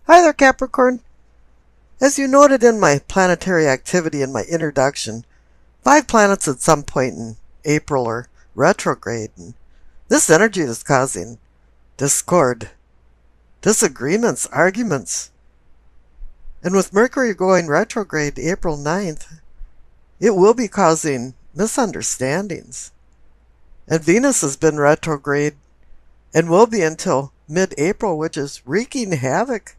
Hi there, Capricorn. As you noted in my planetary activity in my introduction, 5 planets at some point in April are retrograde, and this energy is causing discord, disagreements, arguments. And with Mercury going retrograde April 9th, it will be causing misunderstandings. And Venus has been retrograde and will be until mid-April, which is wreaking havoc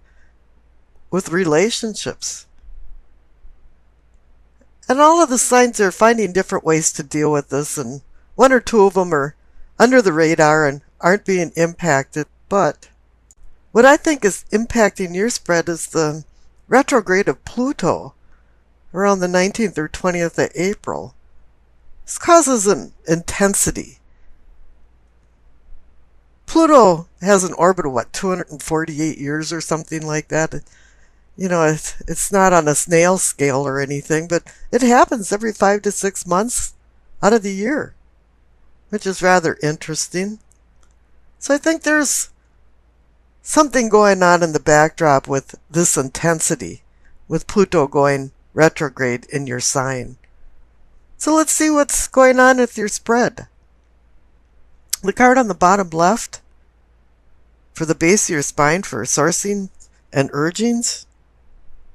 with relationships. And all of the signs are finding different ways to deal with this, and one or two of them are under the radar and aren't being impacted. But what I think is impacting your spread is the retrograde of Pluto around the 19th or 20th of April. This causes an intensity. Pluto has an orbit of 248 years or something like that. It's not on a snail scale or anything, but it happens every 5 to 6 months out of the year, which is rather interesting. So I think there's something going on in the backdrop with this intensity, with Pluto going retrograde in your sign. So let's see what's going on with your spread. The card on the bottom left for the base of your spine for sourcing and urgings,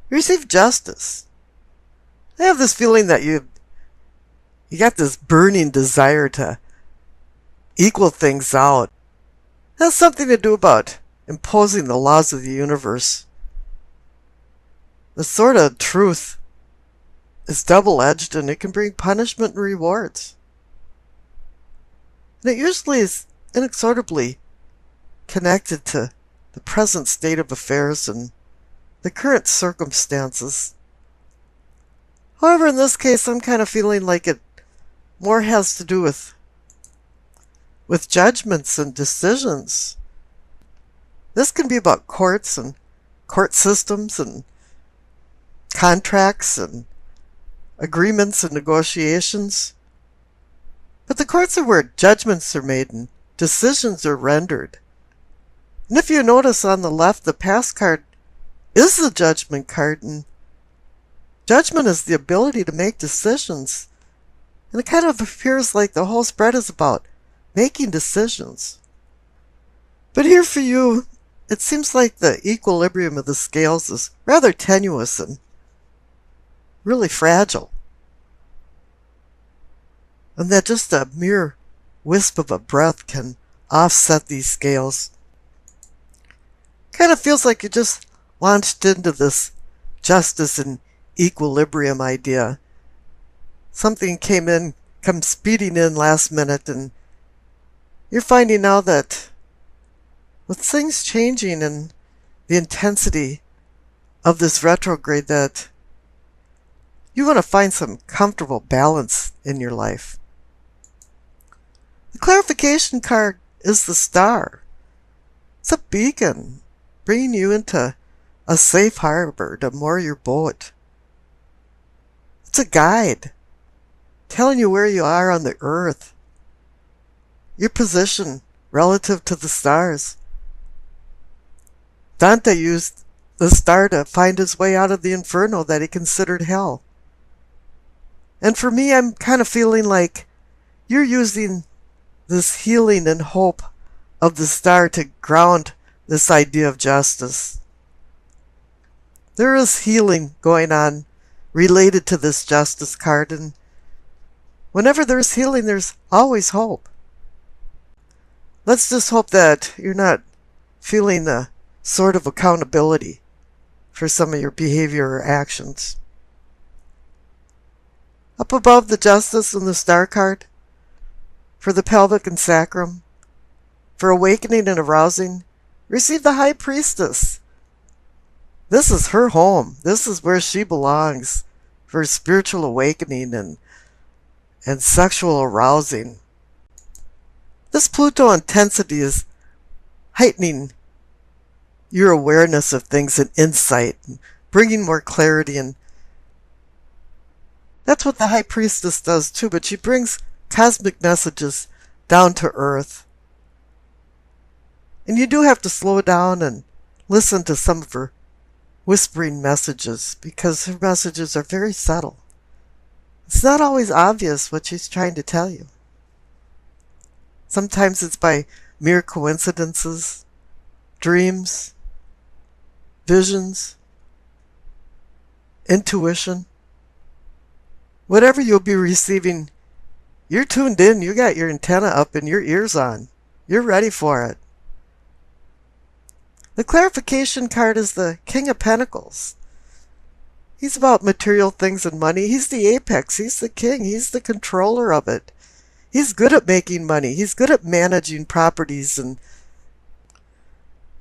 you receive justice. I have this feeling that you got this burning desire to equal things out. It has something to do about imposing the laws of the universe. The sword of truth is double-edged, and it can bring punishment and rewards. And it usually is inexorably connected to the present state of affairs and the current circumstances. However, in this case, I'm kind of feeling like it more has to do with judgments and decisions. This can be about courts and court systems and contracts and agreements and negotiations. But the courts are where judgments are made and decisions are rendered. And if you notice on the left, the past card is the judgment card, and judgment is the ability to make decisions. And it kind of appears like the whole spread is about making decisions. But here for you, it seems like the equilibrium of the scales is rather tenuous and really fragile. And that just a mere wisp of a breath can offset these scales. Kind of feels like you just launched into this justice and equilibrium idea. Something come speeding in last minute, and you're finding now that with things changing and the intensity of this retrograde, that you want to find some comfortable balance in your life. The clarification card is the star. It's a beacon bringing you into a safe harbor to moor your boat. It's a guide telling you where you are on the earth, your position relative to the stars. Dante used the star to find his way out of the inferno that he considered hell. And for me, I'm kind of feeling like you're using this healing and hope of the star to ground this idea of justice. There is healing going on related to this justice card, and whenever there's healing, there's always hope. Let's just hope that you're not feeling the sort of accountability for some of your behavior or actions. Up above the justice and the star card, for the pelvic and sacrum, for awakening and arousing, receive the high priestess. This is her home. This is where she belongs for spiritual awakening and sexual arousing. This Pluto intensity is heightening your awareness of things and insight, and bringing more clarity, and that's what the high priestess does too, but she brings cosmic messages down to earth. And you do have to slow down and listen to some of her whispering messages because her messages are very subtle. It's not always obvious what she's trying to tell you. Sometimes it's by mere coincidences, dreams, visions, intuition. Whatever you'll be receiving, you're tuned in, you got your antenna up and your ears on. You're ready for it. The clarification card is the King of Pentacles. He's about material things and money. He's the apex. He's the king. He's the controller of it. He's good at making money. He's good at managing properties.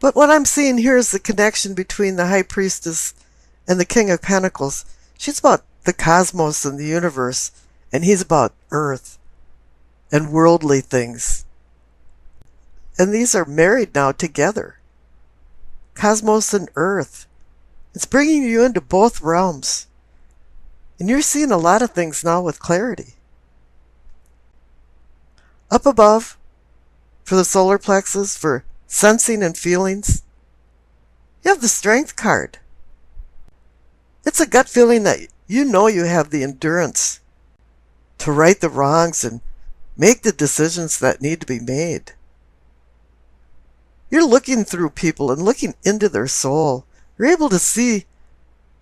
But what I'm seeing here is the connection between the High Priestess and the King of Pentacles. She's about the cosmos and the universe, and he's about earth and worldly things. And these are married now together. Cosmos and earth. It's bringing you into both realms. And you're seeing a lot of things now with clarity. Up above, for the solar plexus, for sensing and feelings, you have the Strength card. It's a gut feeling that you know you have the endurance to right the wrongs and make the decisions that need to be made. You're looking through people and looking into their soul. You're able to see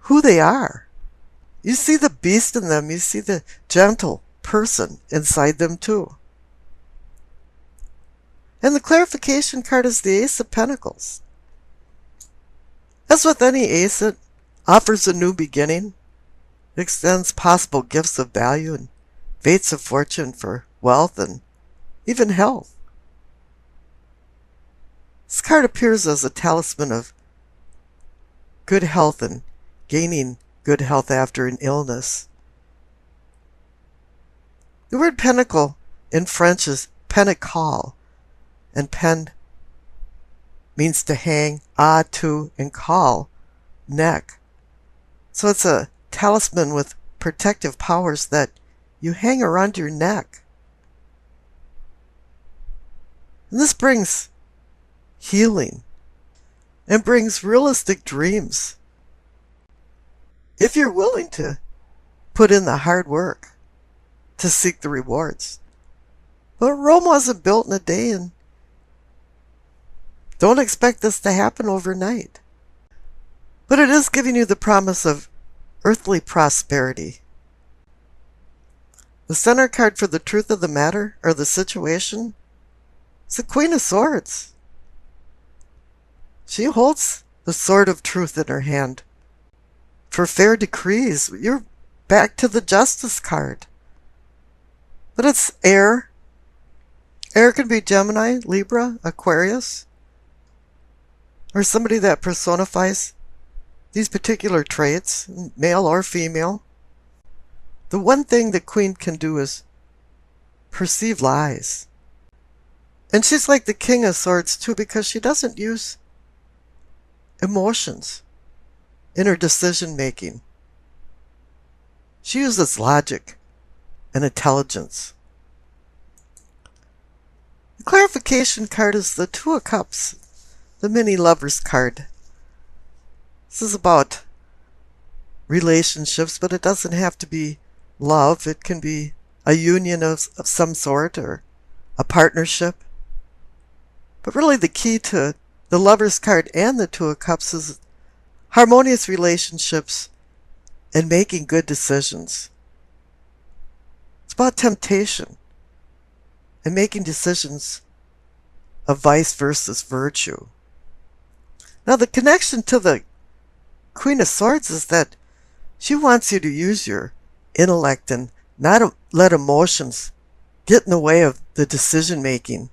who they are. You see the beast in them. You see the gentle person inside them too. And the clarification card is the Ace of Pentacles. As with any ace, it offers a new beginning. It extends possible gifts of value and fates of fortune for wealth and even health. This card appears as a talisman of good health and gaining good health after an illness. The word pentacle in French is pentacle, and pen means to hang, to, and call, neck. So it's a talisman with protective powers that you hang around your neck. And this brings healing and brings realistic dreams if you're willing to put in the hard work to seek the rewards. But Rome wasn't built in a day, and don't expect this to happen overnight. But it is giving you the promise of earthly prosperity. The center card for the truth of the matter, or the situation, is the Queen of Swords. She holds the sword of truth in her hand. For fair decrees, you're back to the Justice card. But it's air. Air can be Gemini, Libra, Aquarius, or somebody that personifies these particular traits, male or female. The one thing the Queen can do is perceive lies. And she's like the King of Swords too, because she doesn't use emotions in her decision making. She uses logic and intelligence. The clarification card is the Two of Cups, the mini lovers card. This is about relationships, but it doesn't have to be love. It can be a union of some sort or a partnership. But really the key to the Lovers card and the Two of Cups is harmonious relationships and making good decisions. It's about temptation and making decisions of vice versus virtue. Now the connection to the Queen of Swords is that she wants you to use your intellect and not let emotions get in the way of the decision making.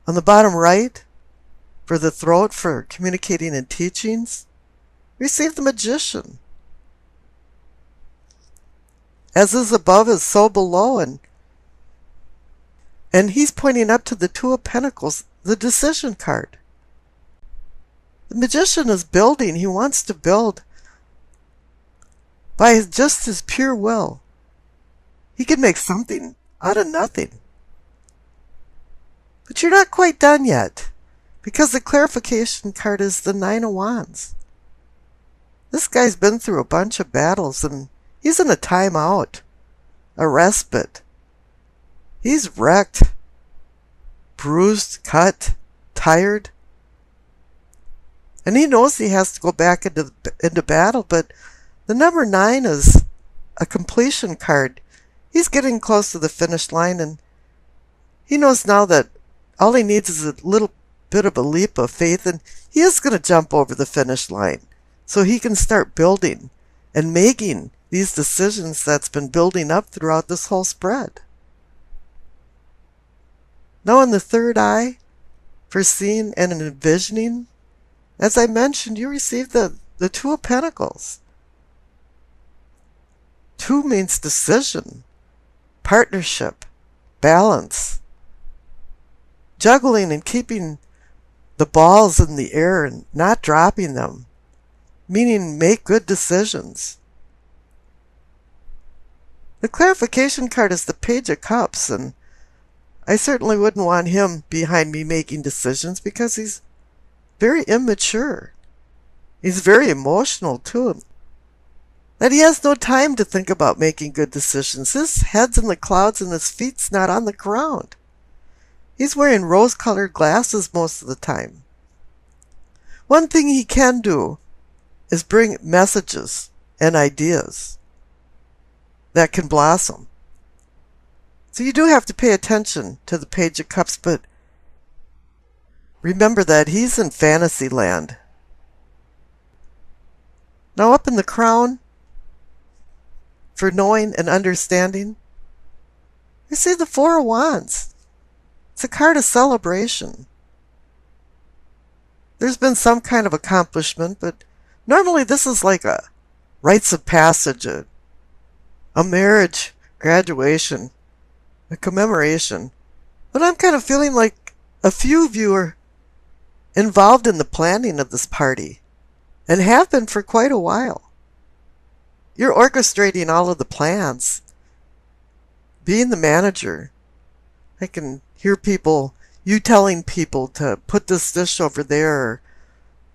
On the bottom right, for the throat, for communicating and teachings, receive the Magician. As is above is so below, and he's pointing up to the Two of Pentacles, the Decision card. The Magician is building. He wants to build by just his pure will. He can make something out of nothing. But you're not quite done yet. Because the clarification card is the Nine of Wands. This guy's been through a bunch of battles and he's in a timeout, a respite. He's wrecked, bruised, cut, tired. And he knows he has to go back into battle, but the number 9 is a completion card. He's getting close to the finish line, and he knows now that all he needs is a little bit of a leap of faith, and he is going to jump over the finish line so he can start building and making these decisions that's been building up throughout this whole spread. Now in the third eye, for seeing and envisioning, as I mentioned, you receive the Two of Pentacles. 2 means decision, partnership, balance, juggling and keeping the balls in the air and not dropping them, meaning make good decisions. The clarification card is the Page of Cups, and I certainly wouldn't want him behind me making decisions because he's very immature. He's very emotional too. That he has no time to think about making good decisions. His head's in the clouds and his feet's not on the ground. He's wearing rose-colored glasses most of the time. One thing he can do is bring messages and ideas that can blossom. So you do have to pay attention to the Page of Cups, but remember that he's in fantasy land. Now up in the crown, for knowing and understanding, you see the Four of Wands. It's a card of celebration. There's been some kind of accomplishment, but normally this is like a rites of passage, a marriage, graduation, a commemoration. But I'm kind of feeling like a few of you are involved in the planning of this party and have been for quite a while. You're orchestrating all of the plans, being the manager. I can hear you telling people to put this dish over there, or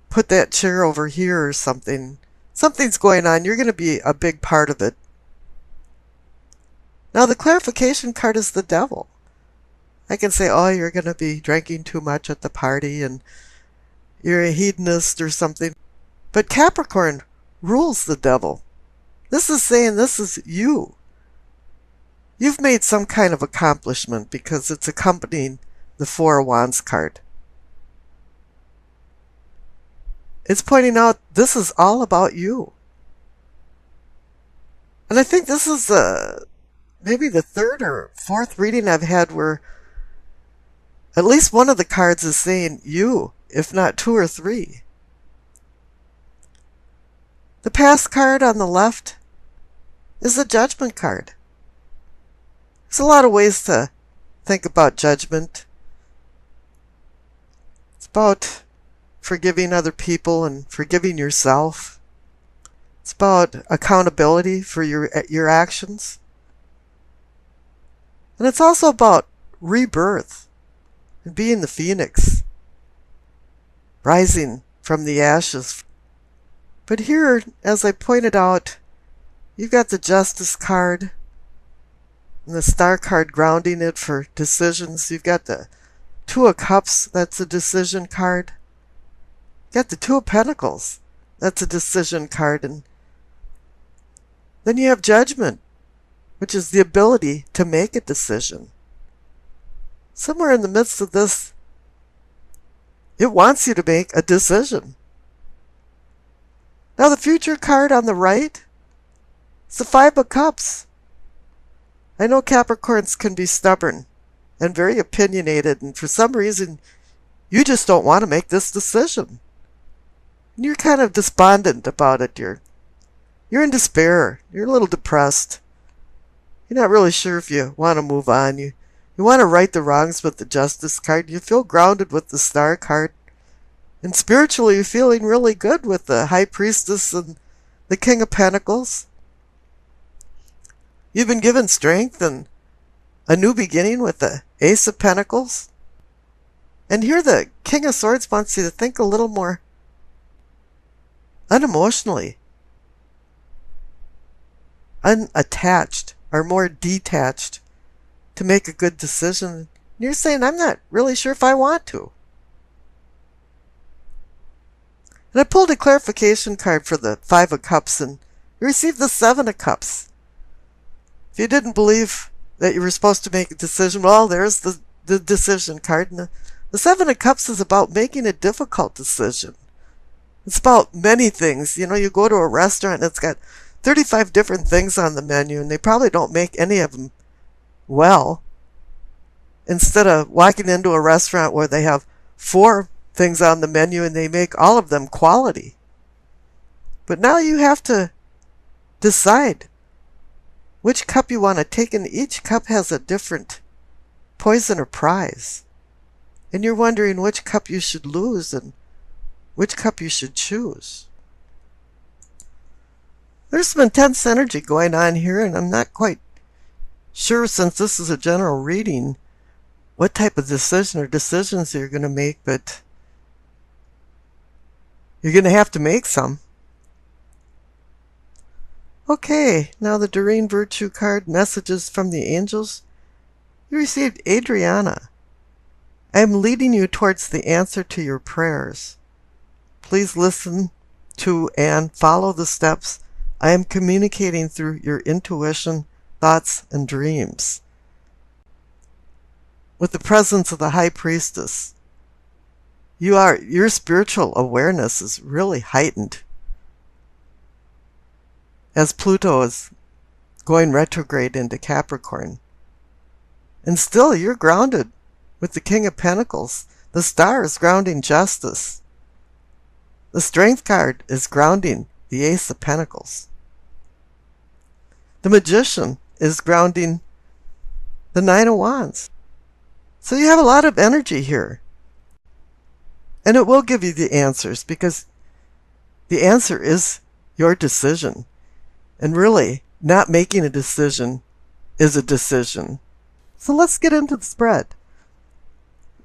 put that chair over here or something. Something's going on. You're going to be a big part of it. Now the clarification card is the Devil. I can say, oh, you're going to be drinking too much at the party and you're a hedonist or something. But Capricorn rules the Devil. This is saying this is you. You've made some kind of accomplishment because it's accompanying the Four of Wands card. It's pointing out this is all about you. And I think this is maybe the third or fourth reading I've had where at least one of the cards is saying you, if not 2 or 3. The Past card on the left is the Judgment card. There's a lot of ways to think about judgment. It's about forgiving other people and forgiving yourself. It's about accountability for your actions. And it's also about rebirth and being the phoenix, rising from the ashes. But here, as I pointed out, you've got the Justice card and the Star card grounding it for decisions. You've got the Two of Cups, that's a decision card. You've got the Two of Pentacles, that's a decision card. And then you have Judgment, which is the ability to make a decision. Somewhere in the midst of this, it wants you to make a decision. Now the Future card on the right, it's the Five of Cups. I know Capricorns can be stubborn and very opinionated, and for some reason, you just don't want to make this decision. And you're kind of despondent about it. You're in despair. You're a little depressed. You're not really sure if you want to move on. You want to right the wrongs with the Justice card. You feel grounded with the Star card. And spiritually, you're feeling really good with the High Priestess and the King of Pentacles. You've been given strength and a new beginning with the Ace of Pentacles. And here the King of Swords wants you to think a little more unemotionally, unattached, or more detached to make a good decision. And you're saying, I'm not really sure if I want to. And I pulled a clarification card for the Five of Cups and received the Seven of Cups. If you didn't believe that you were supposed to make a decision, well, there's the decision card. And the Seven of Cups is about making a difficult decision. It's about many things. You know, you go to a restaurant and it's got 35 different things on the menu, and they probably don't make any of them well. Instead of walking into a restaurant where they have 4 things on the menu and they make all of them quality. But now you have to decide which cup you want to take, and each cup has a different poison or prize. And you're wondering which cup you should lose and which cup you should choose. There's some intense energy going on here, and I'm not quite sure, since this is a general reading, what type of decision or decisions you're going to make, but you're going to have to make some. Okay, now the Doreen Virtue card, messages from the angels. You received Adriana. I am leading you towards the answer to your prayers. Please listen to and follow the steps I am communicating through your intuition, thoughts, and dreams. With the presence of the High Priestess, your spiritual awareness is really heightened as Pluto is going retrograde into Capricorn. And still you're grounded with the King of Pentacles. The Star is grounding justice. The Strength card is grounding the Ace of Pentacles. The Magician is grounding the Nine of Wands. So you have a lot of energy here. And it will give you the answers, because the answer is your decision. And really, not making a decision is a decision. So let's get into the spread.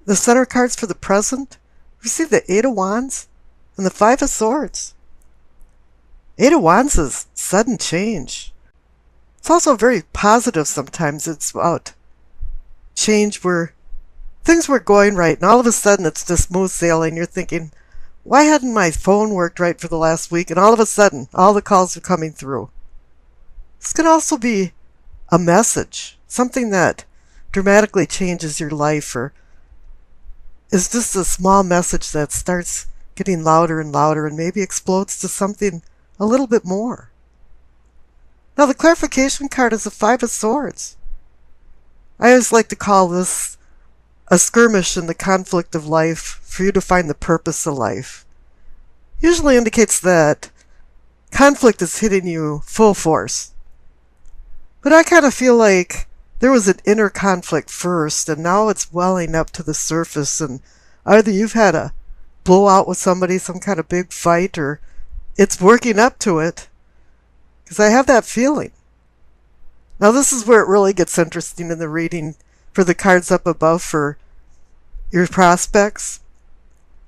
The center cards for the present receive the Eight of Wands and the Five of Swords. Eight of Wands is sudden change. It's also very positive sometimes. It's about change where things were going right, and all of a sudden it's just smooth sailing. You're thinking, why hadn't my phone worked right for the last week? And all of a sudden, all the calls are coming through. This can also be a message, something that dramatically changes your life, or is just a small message that starts getting louder and louder and maybe explodes to something a little bit more. Now the clarification card is the Five of Swords. I always like to call this a skirmish in the conflict of life for you to find the purpose of life. Usually indicates that conflict is hitting you full force. But I kind of feel like there was an inner conflict first, and now it's welling up to the surface, and either you've had a blowout with somebody, some kind of big fight, or it's working up to it, because I have that feeling. Now this is where it really gets interesting in the reading for the cards up above for your prospects.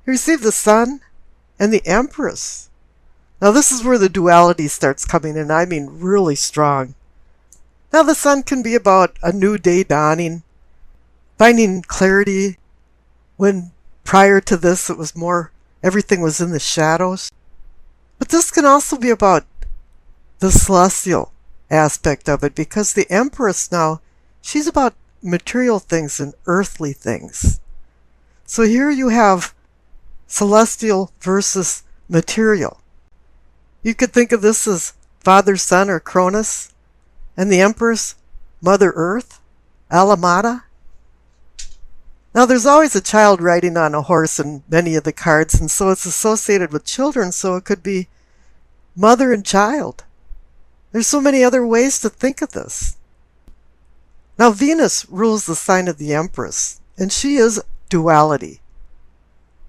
You receive the Sun and the Empress. Now this is where the duality starts coming in, I mean really strong. Now the Sun can be about a new day dawning, finding clarity when prior to this it was more, everything was in the shadows. But this can also be about the celestial aspect of it, because the Empress now, she's about material things and earthly things. So here you have celestial versus material. You could think of this as Father, Son, or Cronus, and the Empress, Mother Earth, Alamada. Now there's always a child riding on a horse in many of the cards, and so it's associated with children, so it could be mother and child. There's so many other ways to think of this. Now Venus rules the sign of the Empress, and she is duality.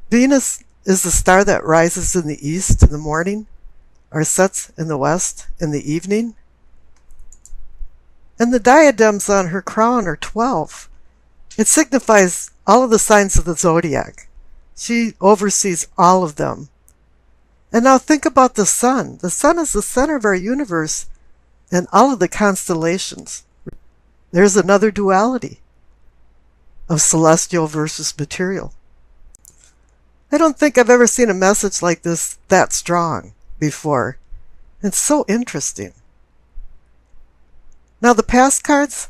Venus is the star that rises in the east in the morning, or sets in the west in the evening. And the diadems on her crown are 12. It signifies all of the signs of the zodiac. She oversees all of them. And now think about the sun. The sun is the center of our universe and all of the constellations. There's another duality of celestial versus material. I don't think I've ever seen a message like this that strong before. It's so interesting. Now the past cards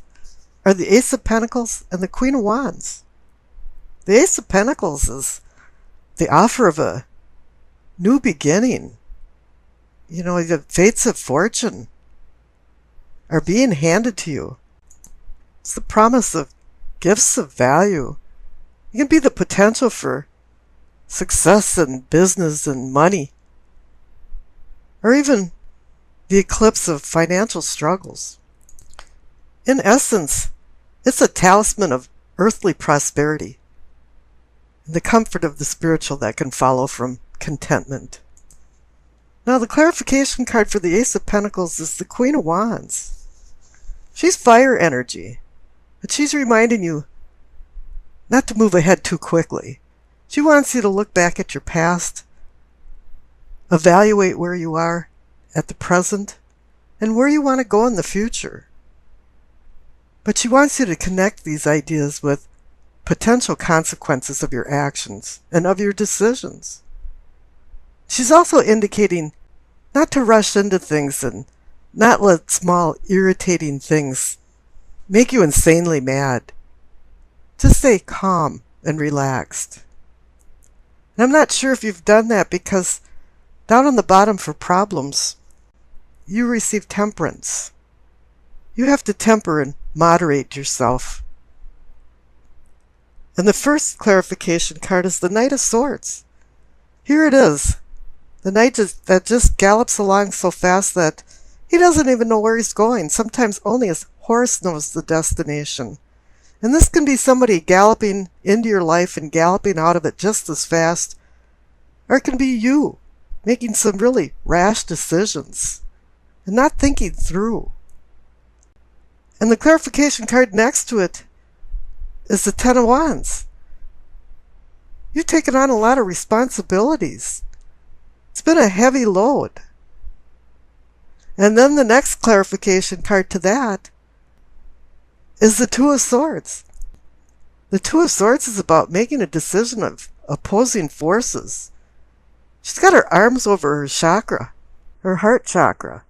are the Ace of Pentacles and the Queen of Wands. The Ace of Pentacles is the offer of a new beginning. You know, the fates of fortune are being handed to you. It's the promise of gifts of value. It can be the potential for success in business and money, or even the eclipse of financial struggles. In essence, it's a talisman of earthly prosperity and the comfort of the spiritual that can follow from contentment. Now, the clarification card for the Ace of Pentacles is the Queen of Wands. She's fire energy, but she's reminding you not to move ahead too quickly. She wants you to look back at your past, evaluate where you are at the present, and where you want to go in the future. But she wants you to connect these ideas with potential consequences of your actions and of your decisions. She's also indicating not to rush into things and not let small irritating things make you insanely mad. Just stay calm and relaxed. And I'm not sure if you've done that, because down on the bottom for problems, you receive temperance. You have to temper and moderate yourself. And the first clarification card is the Knight of Swords. Here it is. The knight that just gallops along so fast that he doesn't even know where he's going. Sometimes only his horse knows the destination. And this can be somebody galloping into your life and galloping out of it just as fast. Or it can be you making some really rash decisions and not thinking through. And the clarification card next to it is the Ten of Wands. You've taken on a lot of responsibilities. It's been a heavy load. And then the next clarification card to that is the Two of Swords. The Two of Swords is about making a decision of opposing forces. She's got her arms over her chakra, her heart chakra.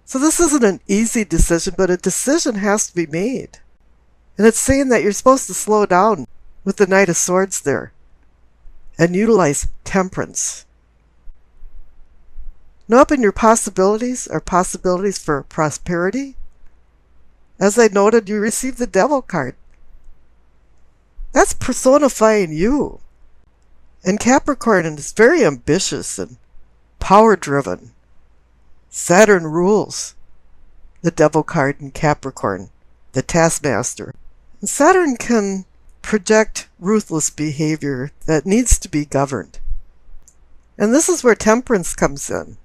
So this isn't an easy decision, but a decision has to be made. And it's saying that you're supposed to slow down with the Knight of Swords there and utilize temperance. Now up in your possibilities are possibilities for prosperity. As I noted, you received the Devil card. That's personifying you. And Capricorn is very ambitious and power-driven. Saturn rules the Devil card in Capricorn, the taskmaster. And Saturn can project ruthless behavior that needs to be governed. And this is where temperance comes in.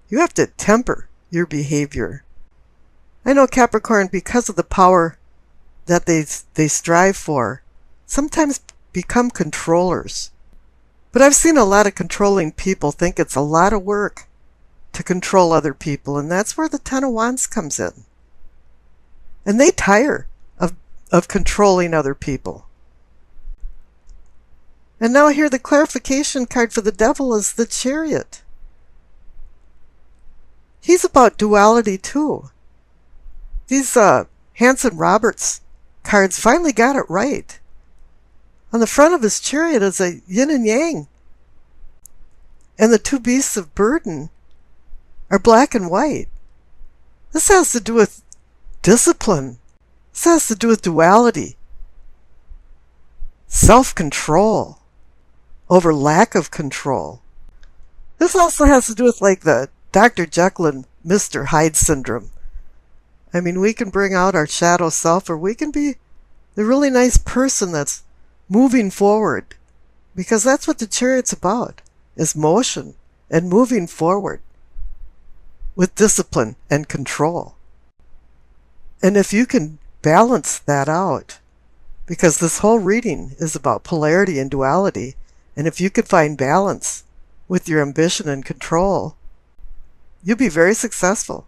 You have to temper your behavior. I know Capricorn, because of the power that they strive for, sometimes become controllers. But I've seen a lot of controlling people think it's a lot of work to control other people, and that's where the Ten of Wands comes in. And they tire of controlling other people. And now here the clarification card for the Devil is the Chariot. He's about duality too. These Hanson Roberts cards finally got it right. On the front of his chariot is a yin and yang. And the two beasts of burden are black and white. This has to do with discipline. This has to do with duality. Self-control over lack of control. This also has to do with like the Dr. Jekyll and Mr. Hyde syndrome. I mean, we can bring out our shadow self, or we can be the really nice person that's moving forward. Because that's what the Chariot's about, is motion and moving forward with discipline and control. And if you can balance that out, because this whole reading is about polarity and duality. And if you could find balance with your ambition and control, you'll be very successful.